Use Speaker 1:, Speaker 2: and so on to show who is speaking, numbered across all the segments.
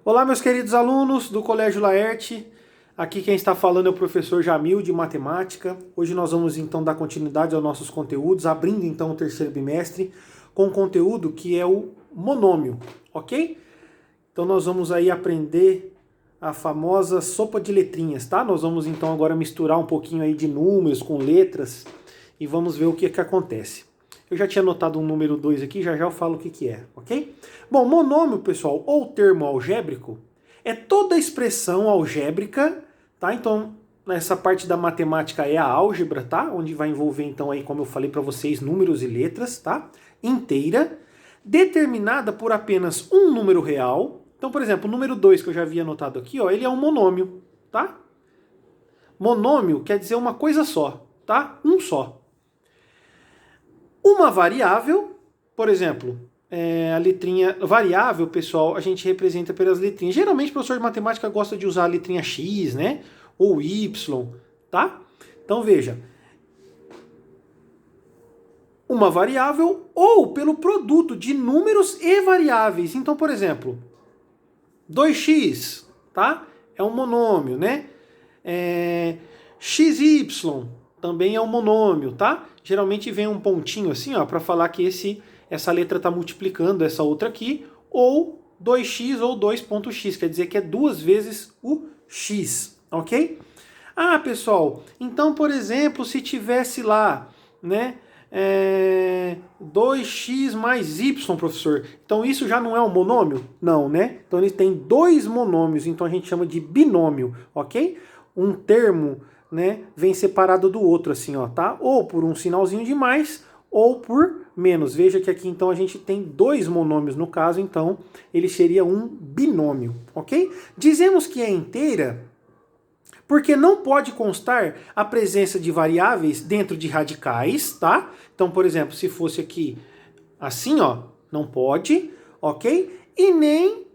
Speaker 1: Olá, meus queridos alunos do Colégio Laerte. Aqui quem está falando é o professor Jamil, de Matemática. Hoje nós vamos então dar continuidade aos nossos conteúdos, abrindo então o terceiro bimestre com um conteúdo que é o monômio, ok? Então nós vamos aí aprender a famosa sopa de letrinhas, tá? Nós vamos então agora misturar um pouquinho aí de números com letras e vamos ver o que acontece. Eu já tinha anotado um número 2 aqui, já eu falo o que é, ok? Bom, monômio, pessoal, ou termo algébrico, é toda expressão algébrica, tá? Então, nessa parte da matemática é a álgebra, tá? Onde vai envolver, então, aí, como eu falei para vocês, números e letras, tá? Inteira, determinada por apenas um número real. Então, por exemplo, o número 2 que eu já havia anotado aqui, ó, ele é um monômio, tá? Monômio quer dizer uma coisa só, tá? Um só. Uma variável, por exemplo, a letrinha variável, pessoal, a gente representa pelas letrinhas. Geralmente o professor de matemática gosta de usar a letrinha X, né? Ou Y, tá? Então veja, uma variável ou pelo produto de números e variáveis. Então, por exemplo, 2x, tá? É um monômio, né? XY também é um monômio, tá? Geralmente vem um pontinho assim, ó, para falar que essa letra está multiplicando essa outra aqui, ou 2x ou 2.x, quer dizer que é duas vezes o x, ok? Ah, pessoal, então, por exemplo, se tivesse lá, né, 2x mais y, professor, então isso já não é um monômio? Não, né? Então ele tem dois monômios, então a gente chama de binômio, ok? Um termo, né, vem separado do outro assim, ó, tá? Ou por um sinalzinho de mais ou por menos. Veja que aqui então a gente tem dois monômios no caso, então ele seria um binômio, ok? Dizemos que é inteira porque não pode constar a presença de variáveis dentro de radicais, tá? Então, por exemplo, se fosse aqui assim, ó, não pode, ok? E nem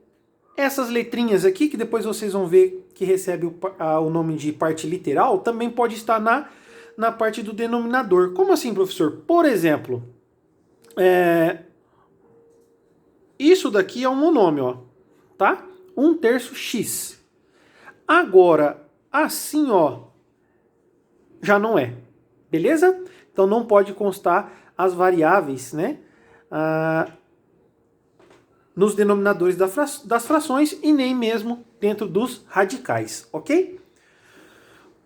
Speaker 1: essas letrinhas aqui, que depois vocês vão ver que recebe o nome de parte literal, também pode estar na parte do denominador. Como assim, professor? Por exemplo, isso daqui é um monômio, ó, tá? 1/3 x. Agora, assim, ó, já não é, beleza? Então não pode constar as variáveis, né? Nos denominadores das frações e nem mesmo dentro dos radicais, ok?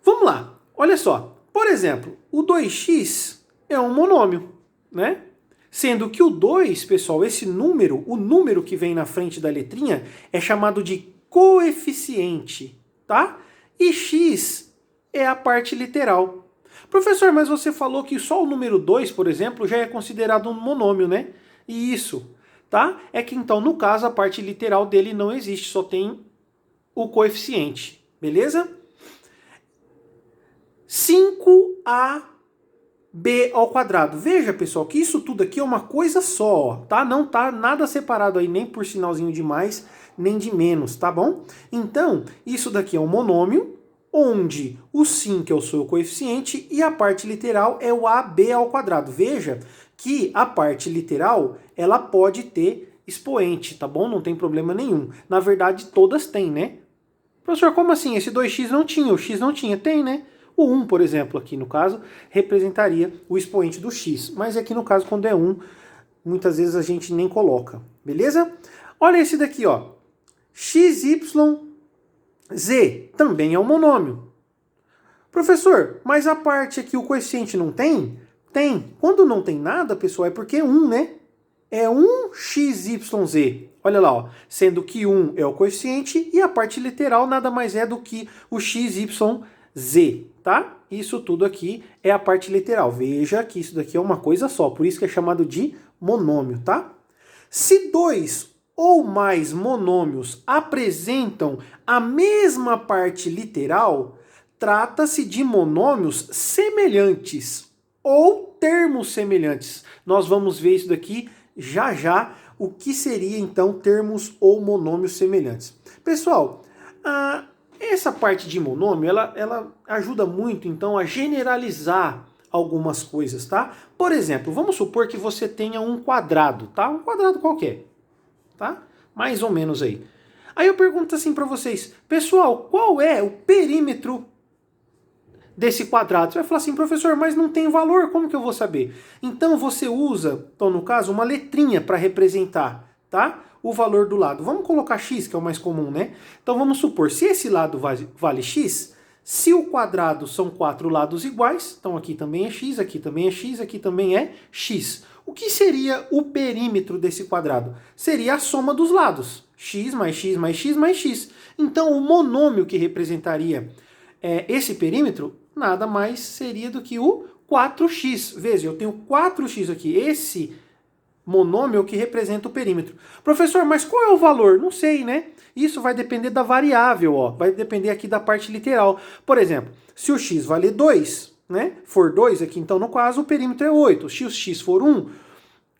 Speaker 1: Vamos lá, olha só. Por exemplo, o 2x é um monômio, né? Sendo que o 2, pessoal, esse número, o número que vem na frente da letrinha, é chamado de coeficiente, tá? E x é a parte literal. Professor, mas você falou que só o número 2, por exemplo, já é considerado um monômio, né? E isso, tá? É que então, no caso, a parte literal dele não existe, só tem o coeficiente, beleza? 5ab ao quadrado. Veja, pessoal, que isso tudo aqui é uma coisa só, tá? Não tá nada separado aí, nem por sinalzinho de mais, nem de menos, tá bom? Então, isso daqui é um monômio, onde o 5 é o seu coeficiente e a parte literal é o ab ao quadrado. Veja que a parte literal, ela pode ter expoente, tá bom? Não tem problema nenhum. Na verdade, todas têm, né? Professor, como assim? Esse 2x não tinha, o x não tinha? Tem, né? O 1, por exemplo, aqui no caso, representaria o expoente do x. Mas aqui no caso, quando é 1, muitas vezes a gente nem coloca. Beleza? Olha esse daqui, ó. XYZ também é um monômio. Professor, mas a parte aqui, o coeficiente não tem? Tem. Quando não tem nada, pessoal, é porque é 1, né? É 1xyz. Olha lá, ó, sendo que 1 é o coeficiente e a parte literal nada mais é do que o xyz, tá? Isso tudo aqui é a parte literal. Veja que isso daqui é uma coisa só, por isso que é chamado de monômio, tá? Se dois ou mais monômios apresentam a mesma parte literal, trata-se de monômios semelhantes ou termos semelhantes. Nós vamos ver isso daqui já já, o que seria então termos ou monômios semelhantes. Pessoal, essa parte de monômio, ela ajuda muito então a generalizar algumas coisas, tá? Por exemplo, vamos supor que você tenha um quadrado, tá? Um quadrado qualquer, tá? Mais ou menos aí. Aí eu pergunto assim para vocês, pessoal, qual é o perímetro desse quadrado? Você vai falar assim, professor, mas não tem valor, como que eu vou saber? Então você usa, então no caso, uma letrinha para representar, tá? O valor do lado. Vamos colocar x, que é o mais comum, né? Então vamos supor, se esse lado vale x, se o quadrado são 4 lados iguais, então aqui também é x, aqui também é x, aqui também é x. O que seria o perímetro desse quadrado? Seria a soma dos lados. X mais x mais x mais x. Então o monômio que representaria esse perímetro nada mais seria do que o 4x. Veja, eu tenho 4x aqui. Esse monômio que representa o perímetro. Professor, mas qual é o valor? Não sei, né? Isso vai depender da variável, ó. Vai depender aqui da parte literal. Por exemplo, se o x valer 2, né? For 2 aqui, então no caso o perímetro é 8. Se o x for 1,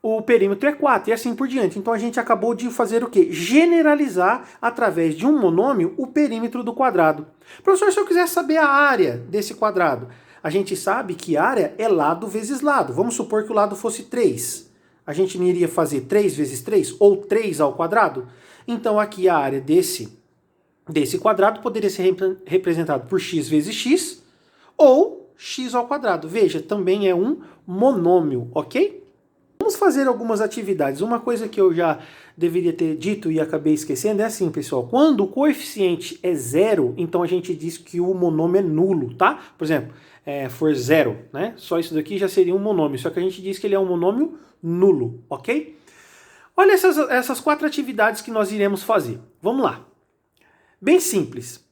Speaker 1: o perímetro é 4 e assim por diante. Então a gente acabou de fazer o quê? Generalizar através de um monômio o perímetro do quadrado. Professor, se eu quiser saber a área desse quadrado, a gente sabe que área é lado vezes lado. Vamos supor que o lado fosse 3. A gente não iria fazer 3 vezes 3 ou 3 ao quadrado? Então aqui a área desse quadrado poderia ser representado por x vezes x ou x ao quadrado. Veja, também é um monômio, ok? Vamos fazer algumas atividades. Uma coisa que eu já deveria ter dito e acabei esquecendo é assim, pessoal. Quando o coeficiente é zero, então a gente diz que o monômio é nulo, tá? Por exemplo, for zero, né? Só isso daqui já seria um monômio, só que a gente diz que ele é um monômio nulo, ok? Olha essas 4 atividades que nós iremos fazer. Vamos lá. Bem simples.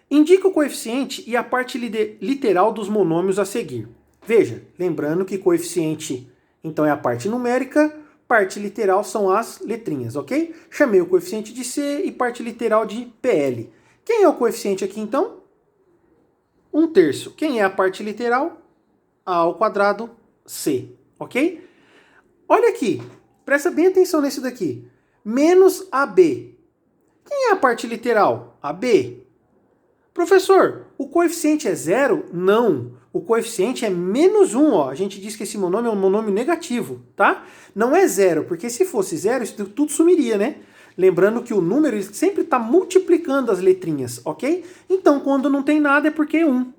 Speaker 1: Indica o coeficiente e a parte literal dos monômios a seguir. Veja, lembrando que coeficiente, então, é a parte numérica, parte literal são as letrinhas, ok? Chamei o coeficiente de C e parte literal de PL. Quem é o coeficiente aqui, então? 1/3. Quem é a parte literal? A ao quadrado C, ok? Olha aqui, presta bem atenção nesse daqui. Menos AB. Quem é a parte literal? AB. Professor, o coeficiente é zero? Não. O coeficiente é menos 1, ó. A gente diz que esse monômio é um monômio negativo, tá? Não é zero, porque se fosse zero, isso tudo sumiria, né? Lembrando que o número sempre está multiplicando as letrinhas, ok? Então, quando não tem nada é porque é 1.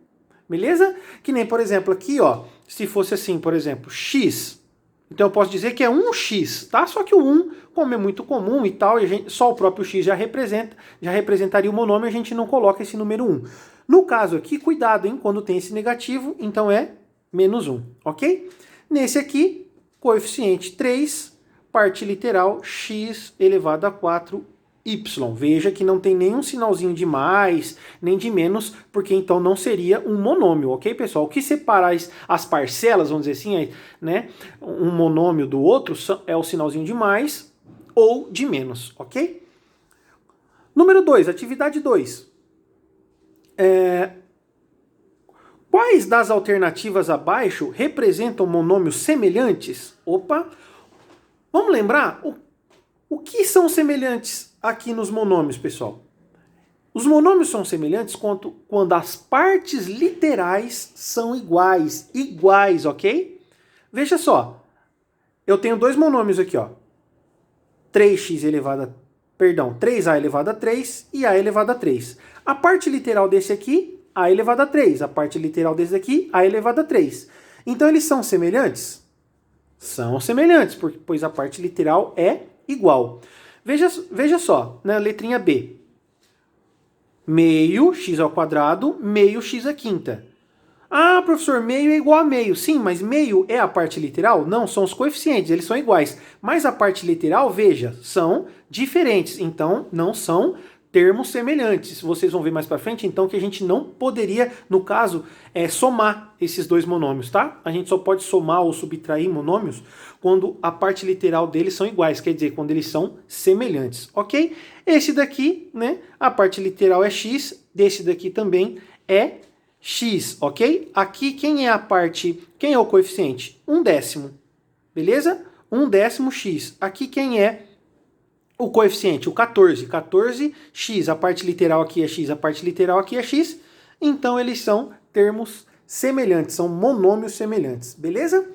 Speaker 1: Beleza? Que nem, por exemplo, aqui, ó. Se fosse assim, por exemplo, x. Então eu posso dizer que é 1x, tá? Só que o 1, como é muito comum e tal, e só o próprio x já representaria o monômio, a gente não coloca esse número 1. No caso aqui, cuidado, hein? Quando tem esse negativo, então é menos 1, ok? Nesse aqui, coeficiente 3, parte literal, x elevado a 4y. Veja que não tem nenhum sinalzinho de mais, nem de menos, porque então não seria um monômio, ok, pessoal? O que separa as parcelas, vamos dizer assim, né? Um monômio do outro é o sinalzinho de mais ou de menos, ok? Número 2, atividade 2. Quais das alternativas abaixo representam monômios semelhantes? Opa! Vamos lembrar? O que são semelhantes aqui nos monômios, pessoal? Os monômios são semelhantes quando as partes literais são iguais. Iguais, ok? Veja só. Eu tenho 2 monômios aqui, ó. 3a elevado a 3 e a elevado a 3. A parte literal desse aqui, a elevado a 3. A parte literal desse aqui, a elevado a 3. Então eles são semelhantes? São semelhantes, pois a parte literal é igual. Veja só, na letrinha B. Meio x ao quadrado, meio x à quinta. Ah, professor, meio é igual a meio. Sim, mas meio é a parte literal? Não, são os coeficientes, eles são iguais. Mas a parte literal, veja, são diferentes. Então, não são termos semelhantes. Vocês vão ver mais para frente, então, que a gente não poderia, no caso, somar esses 2 monômios, tá? A gente só pode somar ou subtrair monômios quando a parte literal deles são iguais, quer dizer, quando eles são semelhantes, ok? Esse daqui, né, a parte literal é x, desse daqui também é x, ok? Aqui, quem é o coeficiente? 1/10, beleza? 1/10 x. Aqui, quem é o coeficiente? O 14. 14x, a parte literal aqui é x, a parte literal aqui é x. Então, eles são termos semelhantes, são monômios semelhantes, beleza?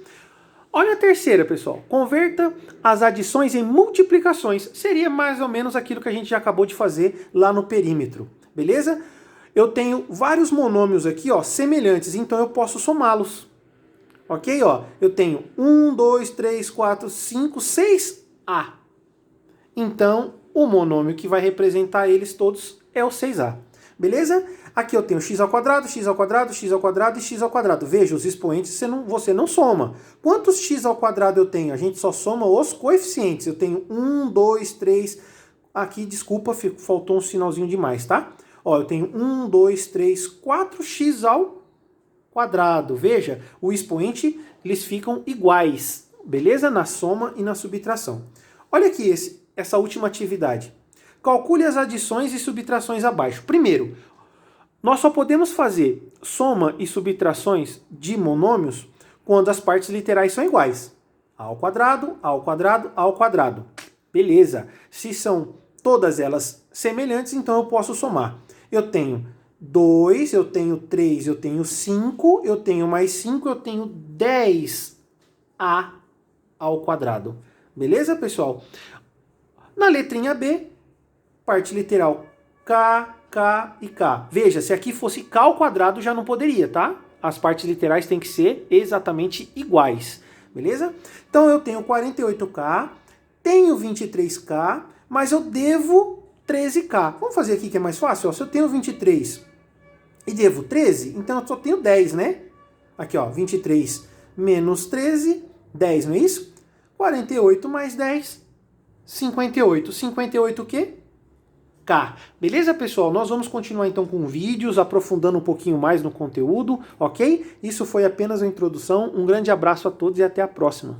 Speaker 1: Olha a terceira, pessoal. Converta as adições em multiplicações. Seria mais ou menos aquilo que a gente já acabou de fazer lá no perímetro, beleza? Eu tenho vários monômios aqui, ó, semelhantes, então eu posso somá-los. Ok? Ó, eu tenho 1, 2, 3, 4, 5, 6A. Então, o monômio que vai representar eles todos é o 6A. Beleza? Aqui eu tenho x ao quadrado, x ao quadrado, x ao quadrado e x ao quadrado. Veja, os expoentes você não soma. Quantos x ao quadrado eu tenho? A gente só soma os coeficientes. Eu tenho 1, 2, 3... Aqui, desculpa, faltou um sinalzinho de mais, tá? Ó, eu tenho 1, 2, 3, 4x ao quadrado. Veja, o expoente, eles ficam iguais, beleza? Na soma e na subtração. Olha aqui essa última atividade. Calcule as adições e subtrações abaixo. Primeiro, nós só podemos fazer soma e subtrações de monômios quando as partes literais são iguais. A ao quadrado, A ao quadrado, A ao quadrado. Beleza. Se são todas elas semelhantes, então eu posso somar. Eu tenho 2, eu tenho 3, eu tenho 5, eu tenho mais 5, eu tenho 10A ao quadrado. Beleza, pessoal? Na letrinha B, parte literal K, K e K. Veja, se aqui fosse K ao quadrado já não poderia, tá? As partes literais têm que ser exatamente iguais, beleza? Então eu tenho 48K, tenho 23K, mas eu devo 13K. Vamos fazer aqui que é mais fácil? Ó, se eu tenho 23 e devo 13, então eu só tenho 10, né? Aqui, ó, 23 menos 13, 10, não é isso? 48 mais 10, 58. 58 o quê? K. Beleza, pessoal? Nós vamos continuar então com vídeos, aprofundando um pouquinho mais no conteúdo, ok? Isso foi apenas a introdução. Um grande abraço a todos e até a próxima.